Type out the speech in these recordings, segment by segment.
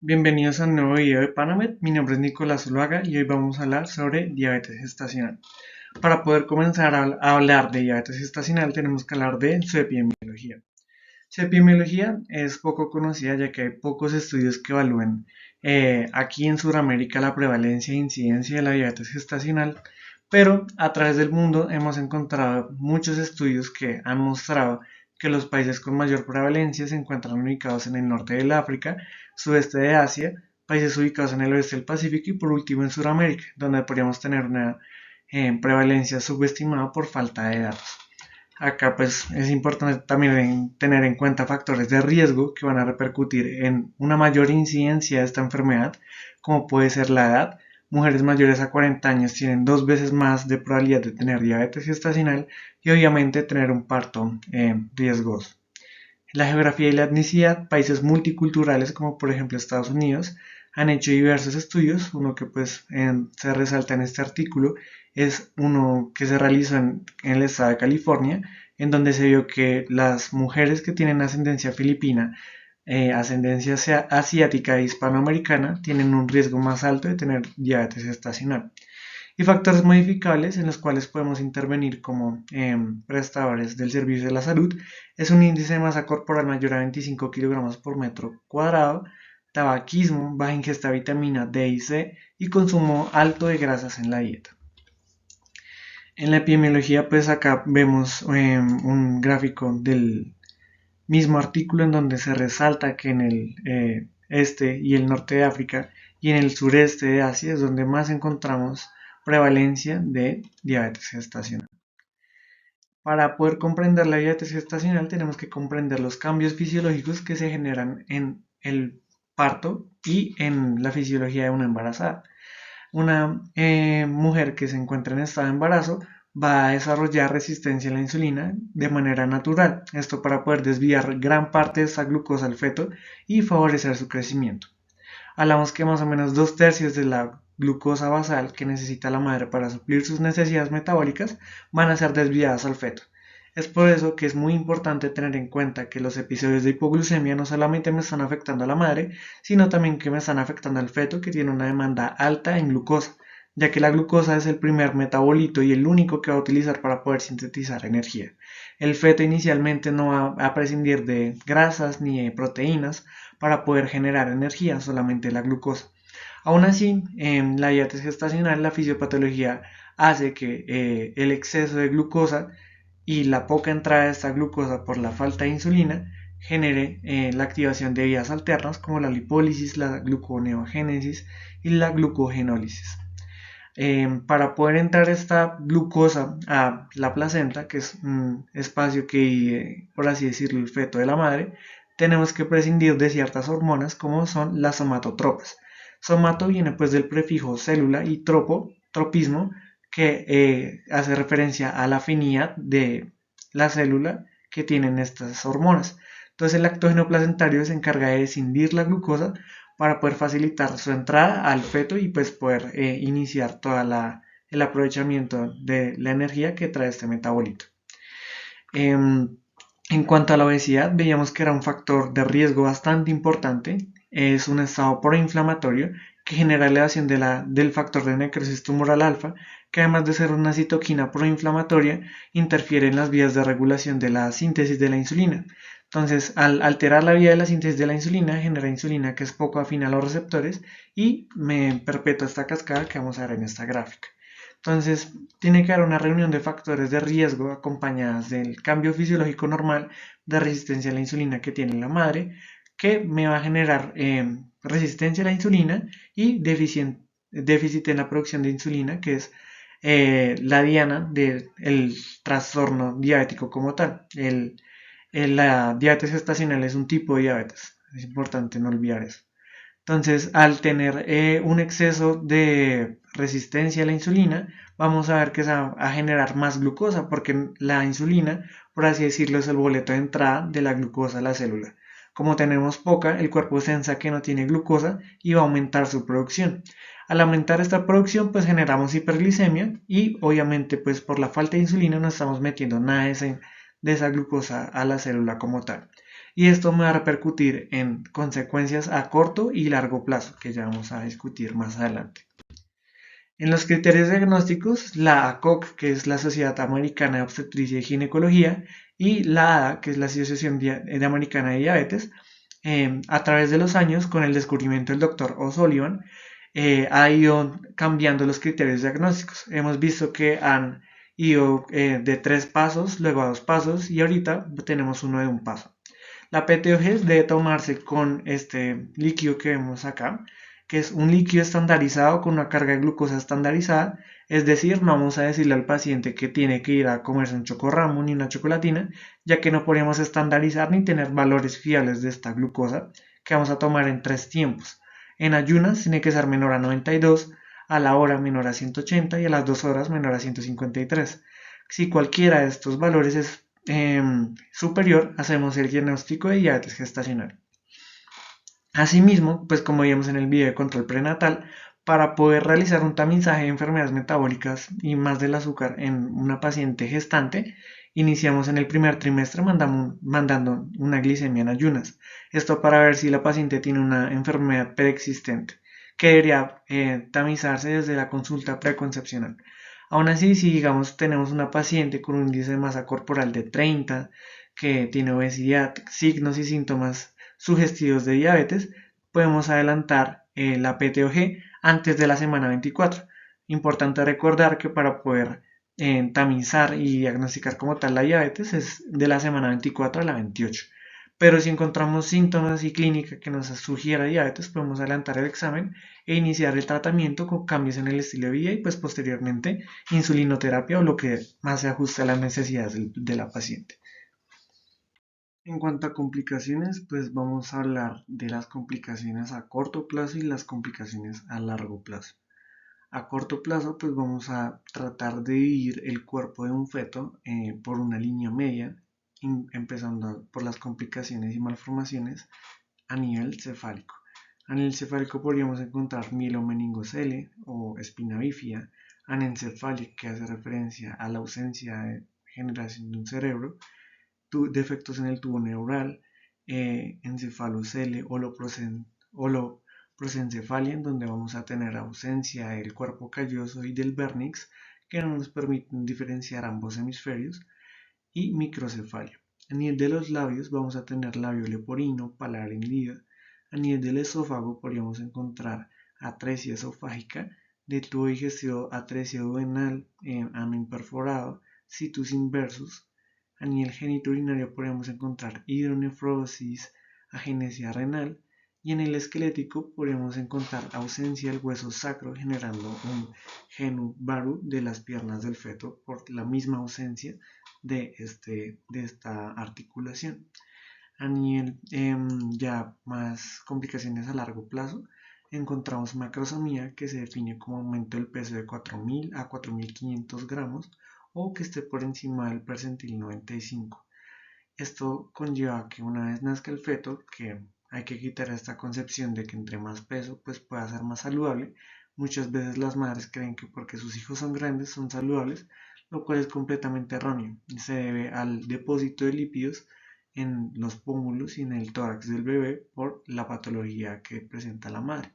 Bienvenidos a un nuevo video de Panamed. Mi nombre es Nicolás Zuluaga y hoy vamos a hablar sobre diabetes gestacional. Para poder comenzar a hablar de diabetes gestacional tenemos que hablar de su epidemiología. Su epidemiología es poco conocida ya que hay pocos estudios que evalúen aquí en Sudamérica la prevalencia e incidencia de la diabetes gestacional, pero a través del mundo hemos encontrado muchos estudios que han mostrado que los países con mayor prevalencia se encuentran ubicados en el norte del África, sudeste de Asia, países ubicados en el oeste del Pacífico y por último en Sudamérica, donde podríamos tener una prevalencia subestimada por falta de datos. Acá pues es importante también tener en cuenta factores de riesgo que van a repercutir en una mayor incidencia de esta enfermedad, como puede ser la edad. Mujeres mayores a 40 años tienen 2 veces más de probabilidad de tener diabetes gestacional y obviamente tener un parto riesgoso. La geografía y la etnicidad, países multiculturales como por ejemplo Estados Unidos, han hecho diversos estudios. Uno que pues se resalta en este artículo es uno que se realizó en el estado de California, en donde se vio que las mujeres que tienen ascendencia filipina, ascendencia asiática e hispanoamericana tienen un riesgo más alto de tener diabetes gestacional. Y factores modificables en los cuales podemos intervenir como prestadores del servicio de la salud es un índice de masa corporal mayor a 25 kilogramos por metro cuadrado, tabaquismo, baja ingesta de vitamina D y C y consumo alto de grasas en la dieta. En la epidemiología, pues acá vemos un gráfico del mismo artículo en donde se resalta que en el este y el norte de África y en el sureste de Asia es donde más encontramos prevalencia de diabetes gestacional. Para poder comprender la diabetes gestacional tenemos que comprender los cambios fisiológicos que se generan en el parto y en la fisiología de una embarazada. Una mujer que se encuentra en estado de embarazo va a desarrollar resistencia a la insulina de manera natural, esto para poder desviar gran parte de esa glucosa al feto y favorecer su crecimiento. Hablamos que más o menos 2/3 de la glucosa basal que necesita la madre para suplir sus necesidades metabólicas van a ser desviadas al feto. Es por eso que es muy importante tener en cuenta que los episodios de hipoglucemia no solamente me están afectando a la madre, sino también que me están afectando al feto, que tiene una demanda alta en glucosa, ya que la glucosa es el primer metabolito y el único que va a utilizar para poder sintetizar energía. El feto inicialmente no va a prescindir de grasas ni de proteínas para poder generar energía, solamente la glucosa. Aún así, en la diabetes gestacional, la fisiopatología hace que el exceso de glucosa y la poca entrada de esta glucosa por la falta de insulina genere la activación de vías alternas como la lipólisis, la gluconeogénesis y la glucogenólisis. Para poder entrar esta glucosa a la placenta, que es un espacio que, por así decirlo, el feto de la madre, tenemos que prescindir de ciertas hormonas como son las somatotropas. Somato viene pues del prefijo célula y tropismo, que hace referencia a la afinidad de la célula que tienen estas hormonas. Entonces el lactógeno placentario se encarga de escindir la glucosa para poder facilitar su entrada al feto y pues poder iniciar todo el aprovechamiento de la energía que trae este metabolito. En cuanto a la obesidad, veíamos que era un factor de riesgo bastante importante. Es un estado proinflamatorio que genera elevación del factor de necrosis tumoral alfa, que además de ser una citoquina proinflamatoria, interfiere en las vías de regulación de la síntesis de la insulina. Entonces, al alterar la vía de la síntesis de la insulina, genera insulina que es poco afín a los receptores y me perpetúa esta cascada que vamos a ver en esta gráfica. Entonces, tiene que haber una reunión de factores de riesgo acompañadas del cambio fisiológico normal de resistencia a la insulina que tiene la madre, que me va a generar resistencia a la insulina y déficit en la producción de insulina, que es la diana del trastorno diabético como tal. La diabetes gestacional es un tipo de diabetes, es importante no olvidar eso. Entonces, al tener un exceso de resistencia a la insulina, vamos a ver que se va a generar más glucosa, porque la insulina, por así decirlo, es el boleto de entrada de la glucosa a la célula. Como tenemos poca, el cuerpo sensa que no tiene glucosa y va a aumentar su producción. Al aumentar esta producción, pues generamos hiperglicemia y obviamente pues por la falta de insulina no estamos metiendo nada de esa glucosa a la célula como tal. y esto me va a repercutir en consecuencias a corto y largo plazo, que ya vamos a discutir más adelante. En los criterios diagnósticos, la ACOG, que es la Sociedad Americana de Obstetricia y Ginecología, y la ADA, que es la Asociación Americana de Diabetes, a través de los años, con el descubrimiento del doctor O'Sullivan, ha ido cambiando los criterios diagnósticos. Hemos visto que han ido de 3 pasos, luego a 2 pasos, y ahorita tenemos uno de 1 paso. La PTOG debe tomarse con este líquido que vemos acá, que es un líquido estandarizado con una carga de glucosa estandarizada, es decir, no vamos a decirle al paciente que tiene que ir a comerse un chocorramo ni una chocolatina, ya que no podemos estandarizar ni tener valores fiables de esta glucosa que vamos a tomar en 3 tiempos. En ayunas tiene que ser menor a 92, a la hora menor a 180 y a las 2 horas menor a 153. Si cualquiera de estos valores es superior, hacemos el diagnóstico de diabetes gestacional. Asimismo, pues como vimos en el video de control prenatal, para poder realizar un tamizaje de enfermedades metabólicas y más del azúcar en una paciente gestante, iniciamos en el primer trimestre mandando una glicemia en ayunas. Esto para ver si la paciente tiene una enfermedad preexistente, que debería tamizarse desde la consulta preconcepcional. Aún así, si digamos tenemos una paciente con un índice de masa corporal de 30, que tiene obesidad, signos y síntomas sugestivos de diabetes, podemos adelantar la PTOG antes de la semana 24. Importante recordar que para poder tamizar y diagnosticar como tal la diabetes es de la semana 24 a la 28. Pero si encontramos síntomas y clínica que nos sugiera diabetes, podemos adelantar el examen e iniciar el tratamiento con cambios en el estilo de vida y pues posteriormente insulinoterapia o lo que más se ajuste a las necesidades de la paciente. En cuanto a complicaciones, pues vamos a hablar de las complicaciones a corto plazo y las complicaciones a largo plazo. A corto plazo, pues vamos a tratar de dividir el cuerpo de un feto por una línea media, empezando por las complicaciones y malformaciones a nivel cefálico. A nivel cefálico podríamos encontrar mielomeningocele o espina bífida, anencefalia, que hace referencia a la ausencia de generación de un cerebro, defectos en el tubo neural, encefalocele, holoprosencefalia, en donde vamos a tener ausencia del cuerpo calloso y del vernix, que no nos permiten diferenciar ambos hemisferios, y microcefalia. A nivel de los labios vamos a tener labio leporino, paladar hendido. A nivel del esófago podríamos encontrar atresia esofágica, de tubo digestivo atresia duodenal, ano imperforado, situs inversus. A nivel genitourinario podríamos encontrar hidronefrosis, agenesia renal, y en el esquelético podríamos encontrar ausencia del hueso sacro generando un genu varu de las piernas del feto por la misma ausencia de esta articulación. A nivel ya más complicaciones a largo plazo, encontramos macrosomía, que se define como aumento del peso de 4.000 a 4.500 gramos o que esté por encima del percentil 95. Esto conlleva que una vez nazca el feto, que hay que quitar esta concepción de que entre más peso pues pueda ser más saludable. Muchas veces las madres creen que porque sus hijos son grandes son saludables, lo cual es completamente erróneo. Se debe al depósito de lípidos en los pómulos y en el tórax del bebé por la patología que presenta la madre.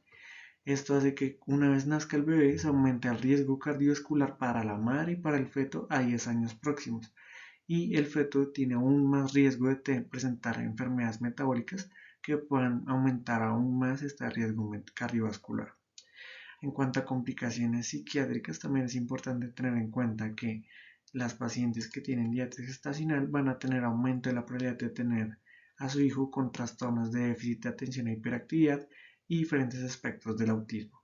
Esto hace que una vez nazca el bebé se aumente el riesgo cardiovascular para la madre y para el feto a 10 años próximos, y el feto tiene aún más riesgo de presentar enfermedades metabólicas que puedan aumentar aún más este riesgo cardiovascular. En cuanto a complicaciones psiquiátricas, también es importante tener en cuenta que las pacientes que tienen diabetes gestacional van a tener aumento de la probabilidad de tener a su hijo con trastornos de déficit de atención e hiperactividad y diferentes aspectos del autismo.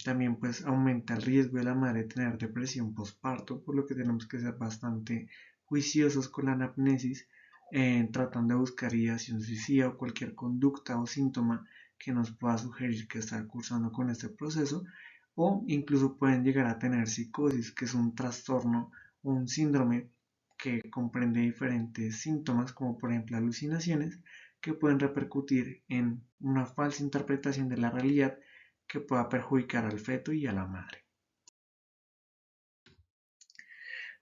También pues aumenta el riesgo de la madre de tener depresión postparto, por lo que tenemos que ser bastante juiciosos con la anamnesis, tratando de buscar ideación suicida o cualquier conducta o síntoma que nos pueda sugerir que está cursando con este proceso, o incluso pueden llegar a tener psicosis, que es un trastorno o un síndrome que comprende diferentes síntomas, como por ejemplo alucinaciones, que pueden repercutir en una falsa interpretación de la realidad que pueda perjudicar al feto y a la madre.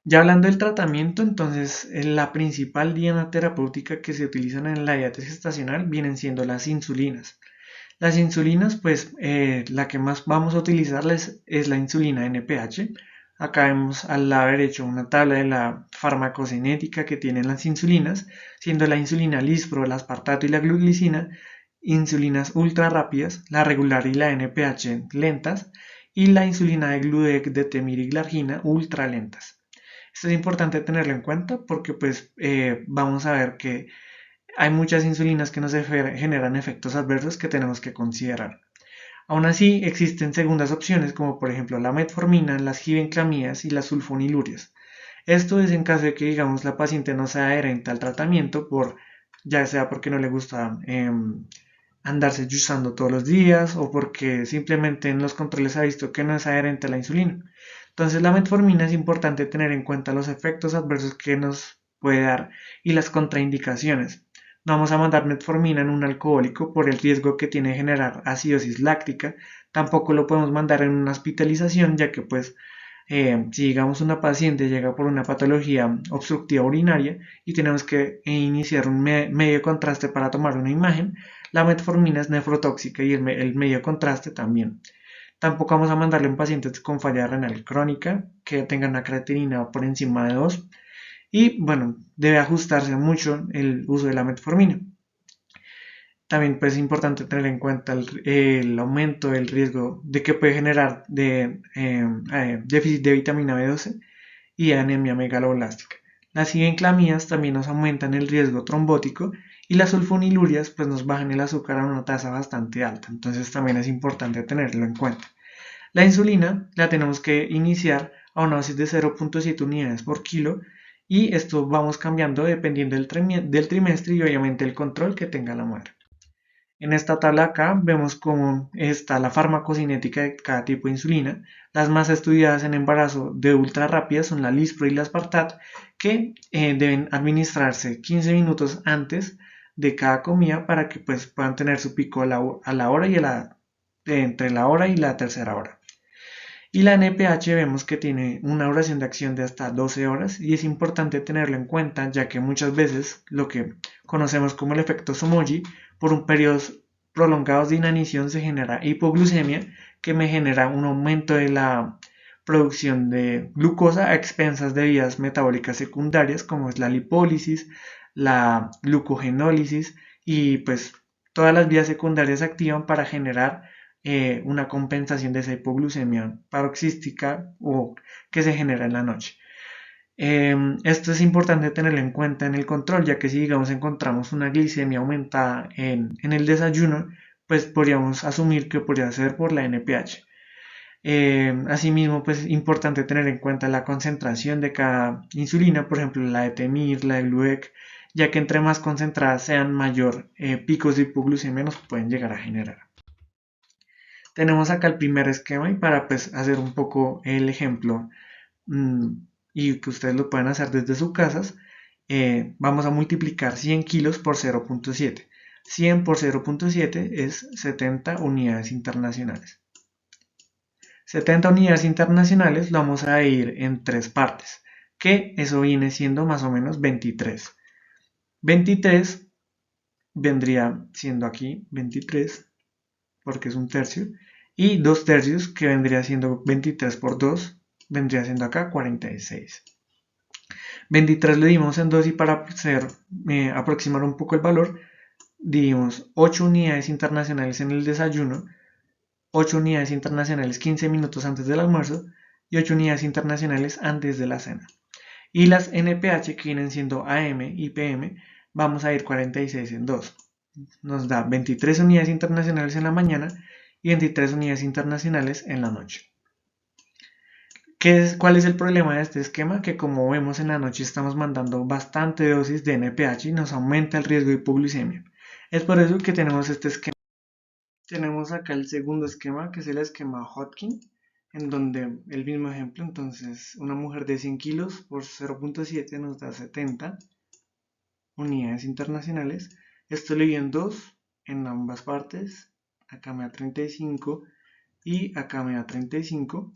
Ya hablando del tratamiento, entonces la principal diana terapéutica que se utilizan en la diabetes gestacional vienen siendo las insulinas. Las insulinas, pues la que más vamos a utilizarles es la insulina NPH. Acá vemos al lado derecho una tabla de la farmacocinética que tienen las insulinas, siendo la insulina lispro, el aspartato y la glucina insulinas ultra rápidas, la regular y la NPH lentas, y la insulina de gludec, de temir ultra lentas. Esto es importante tenerlo en cuenta porque pues vamos a ver que hay muchas insulinas que nos generan efectos adversos que tenemos que considerar. Aún así, existen segundas opciones como por ejemplo la metformina, las gibenclamidas y las sulfonilurias. Esto es en caso de que digamos la paciente no sea adherente al tratamiento ya sea porque no le gusta andarse usando todos los días o porque simplemente en los controles ha visto que no es adherente a la insulina. Entonces la metformina es importante tener en cuenta los efectos adversos que nos puede dar y las contraindicaciones. No vamos a mandar metformina en un alcohólico por el riesgo que tiene de generar acidosis láctica. Tampoco lo podemos mandar en una hospitalización, ya que pues si digamos una paciente llega por una patología obstructiva urinaria y tenemos que iniciar un medio de contraste para tomar una imagen, la metformina es nefrotóxica y el medio de contraste también. Tampoco vamos a mandarle en pacientes con falla renal crónica que tengan una creatinina por encima de 2 y bueno, debe ajustarse mucho el uso de la metformina. También pues, es importante tener en cuenta el aumento del riesgo de que puede generar déficit de vitamina B12 y anemia megaloblástica. Las hienclamidas también nos aumentan el riesgo trombótico y las sulfonilurias pues nos bajan el azúcar a una tasa bastante alta, entonces también es importante tenerlo en cuenta. La insulina la tenemos que iniciar a una dosis de 0.7 unidades por kilo y esto vamos cambiando dependiendo del trimestre y obviamente el control que tenga la madre. En esta tabla acá vemos cómo está la farmacocinética de cada tipo de insulina. Las más estudiadas en embarazo de ultra rápida son la Lispro y la Spartat, que deben administrarse 15 minutos antes de cada comida para que pues, puedan tener su pico a la hora y entre la hora y la tercera hora. Y la NPH vemos que tiene una duración de acción de hasta 12 horas y es importante tenerlo en cuenta ya que muchas veces lo que conocemos como el efecto Somogy, por un periodo prolongado de inanición se genera hipoglucemia que me genera un aumento de la producción de glucosa a expensas de vías metabólicas secundarias como es la lipólisis, la glucogenólisis y pues todas las vías secundarias se activan para generar una compensación de esa hipoglucemia paroxística o que se genera en la noche. Esto es importante tenerlo en cuenta en el control, ya que si digamos encontramos una glicemia aumentada en el desayuno, pues podríamos asumir que podría ser por la NPH. Asimismo, pues es importante tener en cuenta la concentración de cada insulina, por ejemplo la de Temir, la de Gluec, ya que entre más concentradas sean, mayor picos de hipoglucemia nos pueden llegar a generar. Tenemos acá el primer esquema y para pues hacer un poco el ejemplo y que ustedes lo puedan hacer desde sus casas, vamos a multiplicar 100 kilos por 0.7. 100 por 0.7 es 70 unidades internacionales. 70 unidades internacionales lo vamos a dividir en tres partes, que eso viene siendo más o menos 23. 23 vendría siendo aquí 23 porque es un tercio, y 2 tercios que vendría siendo 23 por 2, vendría siendo acá 46. 23 lo dimos en 2 y para aproximar un poco el valor, dimos 8 unidades internacionales en el desayuno, 8 unidades internacionales 15 minutos antes del almuerzo y 8 unidades internacionales antes de la cena. Y las NPH que vienen siendo AM y PM, vamos a ir 46 en 2. Nos da 23 unidades internacionales en la mañana y 23 unidades internacionales en la noche. ¿Cuál es el problema de este esquema? Que como vemos en la noche estamos mandando bastante dosis de NPH y nos aumenta el riesgo de hipoglucemia. Es por eso que tenemos este esquema. Tenemos acá el segundo esquema, que es el esquema Hodgkin, en donde el mismo ejemplo, entonces una mujer de 100 kilos por 0.7 nos da 70 unidades internacionales. Esto lo divido en 2 en ambas partes. Acá me da 35 y acá me da 35.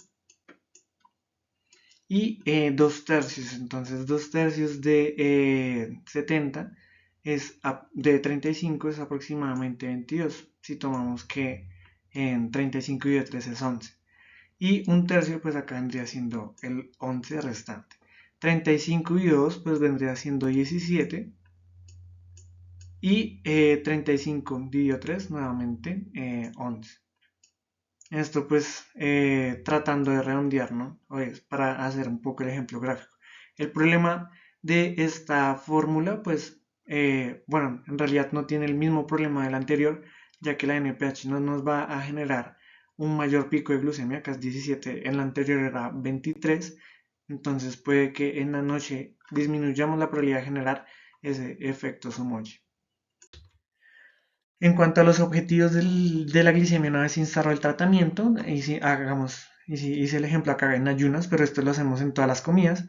y 2 tercios. Entonces 2 tercios de 70 de 35 es aproximadamente 22. Si tomamos que en 35 y de 3 es 11. Y un tercio pues acá vendría siendo el 11 restante. 35 y 2 pues vendría siendo 17. Y 35 dividido 3 nuevamente 11. Esto pues tratando de redondear, ¿no? Para hacer un poco el ejemplo gráfico. El problema de esta fórmula, pues, bueno, en realidad no tiene el mismo problema del anterior, ya que la NPH no nos va a generar un mayor pico de glucemia, que es 17, en la anterior era 23, entonces puede que en la noche disminuyamos la probabilidad de generar ese efecto Somogy. En cuanto a los objetivos de la glicemia una vez instalado el tratamiento, y si hagamos, y si hice el ejemplo acá en ayunas, pero esto lo hacemos en todas las comidas,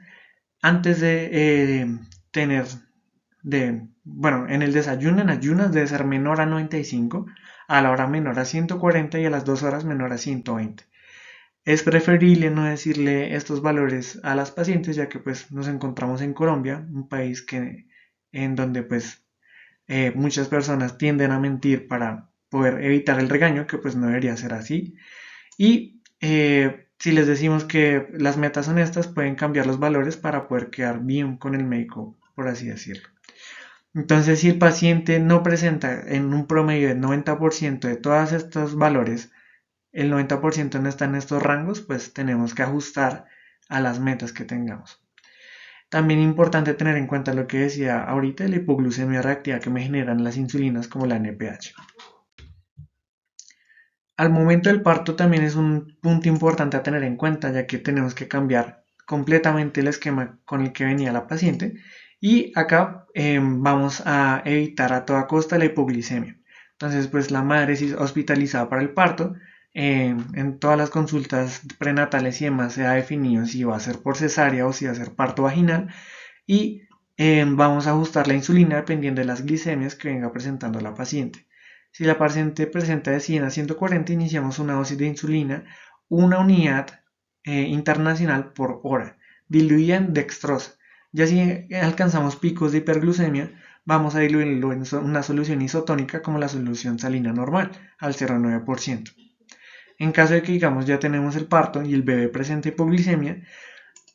antes de tener, bueno, en el desayuno, en ayunas, debe ser menor a 95, a la hora menor a 140 y a las 2 horas menor a 120. Es preferible no decirle estos valores a las pacientes, ya que pues nos encontramos en Colombia, un país en donde pues muchas personas tienden a mentir para poder evitar el regaño, que pues no debería ser así. Y si les decimos que las metas son estas, pueden cambiar los valores para poder quedar bien con el médico, por así decirlo. Entonces, si el paciente no presenta en un promedio del 90% de todos estos valores, el 90% no está en estos rangos, pues tenemos que ajustar a las metas que tengamos. También es importante tener en cuenta lo que decía ahorita, la hipoglucemia reactiva que me generan las insulinas como la NPH. Al momento del parto también es un punto importante a tener en cuenta, ya que tenemos que cambiar completamente el esquema con el que venía la paciente y acá vamos a evitar a toda costa la hipoglicemia. Entonces, pues la madre es hospitalizada para el parto. En todas las consultas prenatales y demás se ha definido si va a ser por cesárea o si va a ser parto vaginal y vamos a ajustar la insulina dependiendo de las glicemias que venga presentando la paciente. Si la paciente presenta de 100 a 140, iniciamos una dosis de insulina, una unidad internacional por hora, diluida en dextrosa. Ya si alcanzamos picos de hiperglucemia, vamos a diluirlo en una solución isotónica como la solución salina normal, al 0,9%. En caso de que digamos ya tenemos el parto y el bebé presenta hipoglicemia,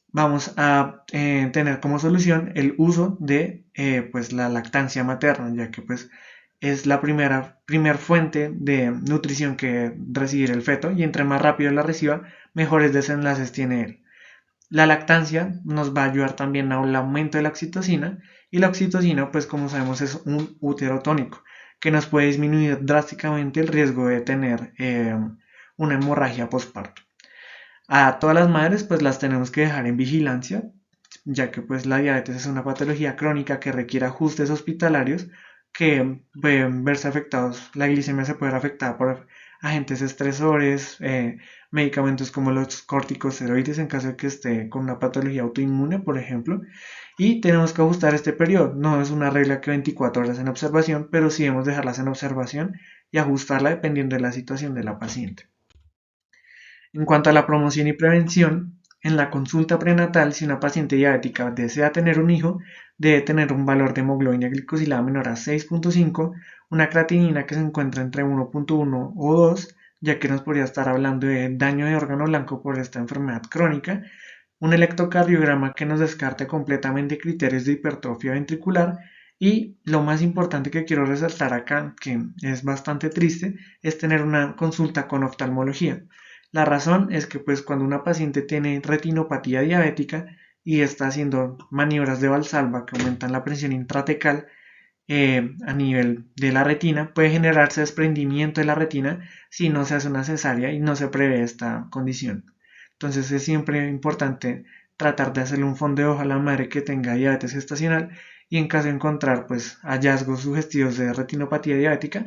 vamos a tener como solución el uso de pues la lactancia materna, ya que pues es la primer fuente de nutrición que recibir el feto y entre más rápido la reciba, mejores desenlaces tiene él. La lactancia nos va a ayudar también al aumento de la oxitocina y la oxitocina pues como sabemos es un uterotónico que nos puede disminuir drásticamente el riesgo de tener una hemorragia postparto. A todas las madres pues las tenemos que dejar en vigilancia, ya que pues la diabetes es una patología crónica que requiere ajustes hospitalarios que pueden verse afectados, la glicemia se puede ver afectada por agentes estresores, medicamentos como los corticosteroides en caso de que esté con una patología autoinmune, por ejemplo, y tenemos que ajustar este periodo. No es una regla que 24 horas en observación, pero sí debemos dejarlas en observación y ajustarla dependiendo de la situación de la paciente. En cuanto a la promoción y prevención, en la consulta prenatal, si una paciente diabética desea tener un hijo, debe tener un valor de hemoglobina glicosilada menor a 6.5, una creatinina que se encuentra entre 1.1 o 2, ya que nos podría estar hablando de daño de órgano blanco por esta enfermedad crónica, un electrocardiograma que nos descarte completamente criterios de hipertrofia ventricular y lo más importante que quiero resaltar acá, que es bastante triste, es tener una consulta con oftalmología. La razón es que pues cuando una paciente tiene retinopatía diabética y está haciendo maniobras de Valsalva que aumentan la presión intratecal a nivel de la retina, puede generarse desprendimiento de la retina si no se hace una cesárea y no se prevé esta condición. Entonces es siempre importante tratar de hacerle un fondeo a la madre que tenga diabetes gestacional y en caso de encontrar pues hallazgos sugestivos de retinopatía diabética,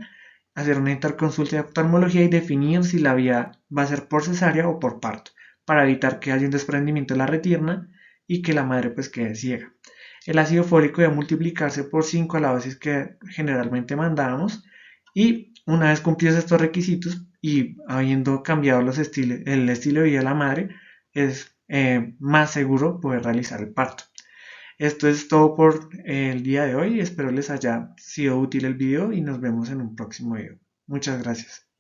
hacer una interconsulta de oftalmología y definir si la vía va a ser por cesárea o por parto, para evitar que haya un desprendimiento de la retina y que la madre pues quede ciega. El ácido fólico debe multiplicarse por 5 a la dosis que generalmente mandábamos y una vez cumplidos estos requisitos y habiendo cambiado el estilo de vida de la madre, es más seguro poder realizar el parto. Esto es todo por el día de hoy. Espero les haya sido útil el video y nos vemos en un próximo video. Muchas gracias.